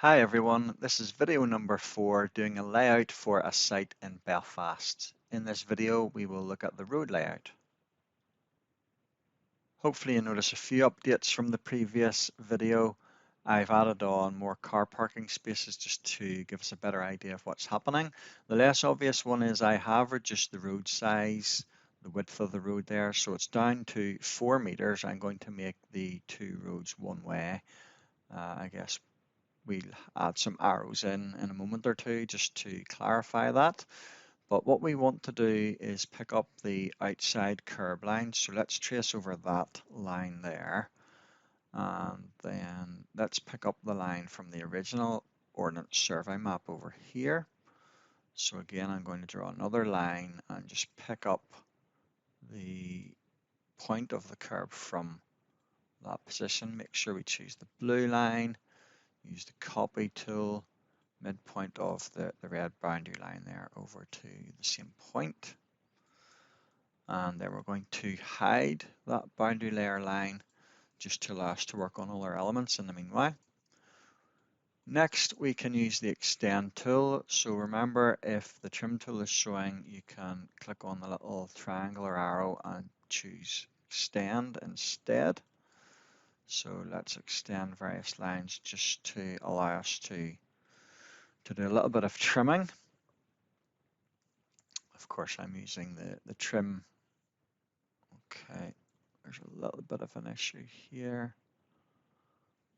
Hi everyone, this is video number 4 doing a layout for a site in Belfast. In this video we will look at the road layout. Hopefully you notice a few updates from the previous video. I've added on more car parking spaces just to give us a better idea of what's happening. The less obvious one is I have reduced the road size, the width of the road there, so it's down to 4 meters. I'm going to make the two roads one way. I guess we'll add some arrows in a moment or two just to clarify that. But what we want to do is pick up the outside curb line. So let's trace over that line there. And then let's pick up the line from the original Ordnance Survey map over here. So again, I'm going to draw another line and just pick up the point of the curb from that position. Make sure we choose the blue line, use the copy tool, midpoint of the red boundary line there over to the same point. And then we're going to hide that boundary layer line just to allow us to work on all our elements in the meanwhile. Next, we can use the extend tool. So remember, if the trim tool is showing, you can click on the little triangular arrow and choose extend instead. So let's extend various lines just to allow us to do a little bit of trimming. Of course, I'm using the trim. Okay, there's a little bit of an issue here.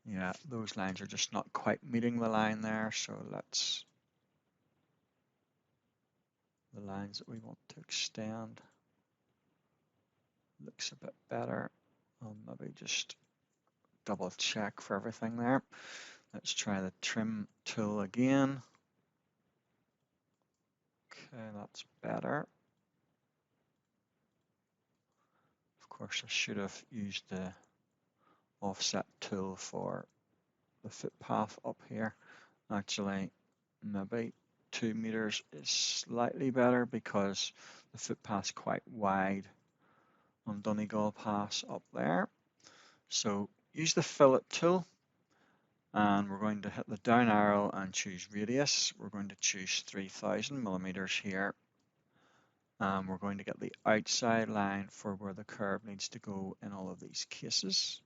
Yeah, those lines are just not quite meeting the line there, so let's, the lines that we want to extend, looks a bit better. I'll maybe just double check for everything there. Let's try the trim tool again. Okay, that's better. Of course, I should have used the offset tool for the footpath up here. Actually, maybe 2 meters is slightly better because the footpath's quite wide on Donegal Pass up there. So use the fillet tool and we're going to hit the down arrow and choose radius. We're going to choose 3000 millimeters here. We're going to get the outside line for where the curve needs to go in all of these cases.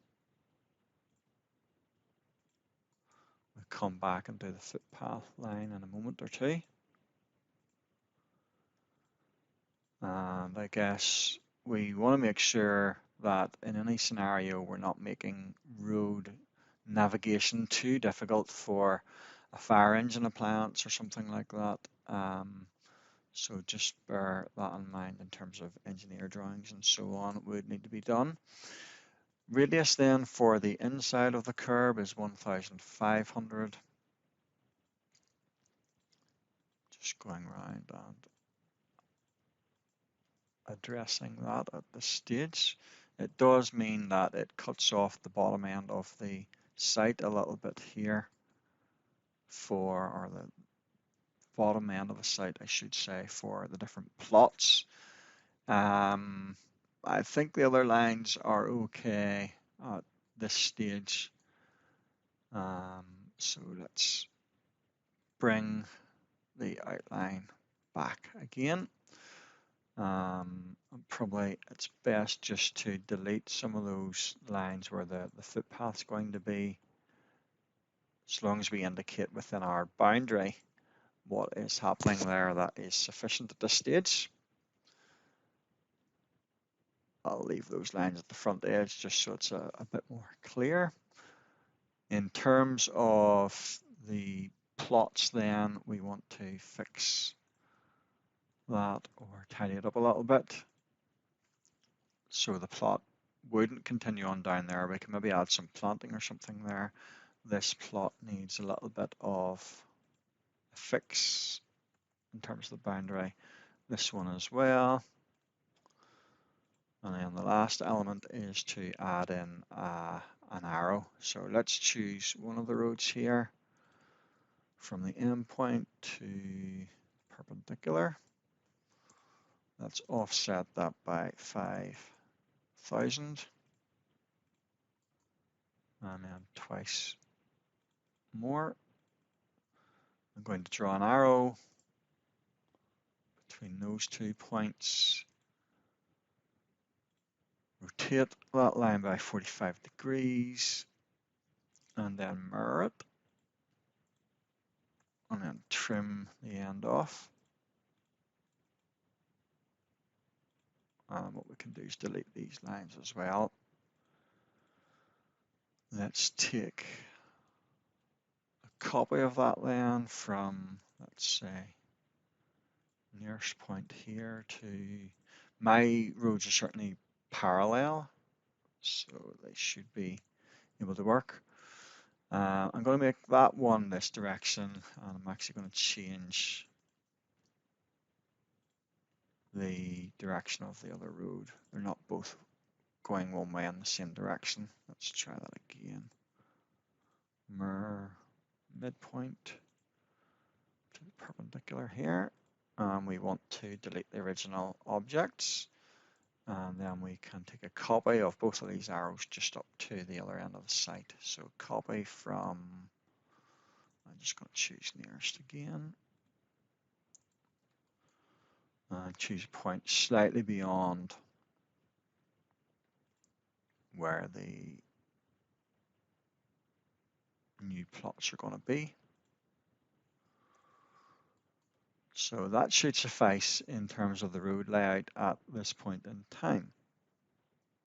We'll come back and do the footpath line in a moment or two. And I guess we want to make sure that in any scenario we're not making road navigation too difficult for a fire engine appliance or something like that. So just bear that in mind in terms of engineer drawings and so on would need to be done. Radius then for the inside of the curb is 1500. Just going around and addressing that at this stage. It does mean that it cuts off the bottom end of the site a little bit here or the bottom end of the site, I should say, for the different plots. I think the other lines are okay at this stage. So let's bring the outline back again. Probably it's best just to delete some of those lines where the footpath's going to be, as long as we indicate within our boundary what is happening there that is sufficient at this stage. I'll leave those lines at the front edge just so it's a bit more clear. In terms of the plots then, we want to fix that or tidy it up a little bit so the plot wouldn't continue on down there. We can maybe add some planting or something there. This plot needs a little bit of a fix in terms of the boundary. This one as well. And then the last element is to add in an arrow. So let's choose one of the roads here from the endpoint to perpendicular. Let's offset that by 5000 and then twice more. I'm going to draw an arrow between those 2 points, rotate that line by 45 degrees, and then mirror it, and then trim the end off. And what we can do is delete these lines as well. Let's take a copy of that line from, let's say, nearest point here to, my roads are certainly parallel, so they should be able to work. I'm going to make that one this direction, and I'm actually going to change the direction of the other road. They're not both going one way in the same direction. Let's try that again. Mirror midpoint to the perpendicular here. We want to delete the original objects, and then we can take a copy of both of these arrows just up to the other end of the site. So copy from, I'm just going to choose nearest again, and choose a point slightly beyond where the new plots are going to be. So that should suffice in terms of the road layout at this point in time.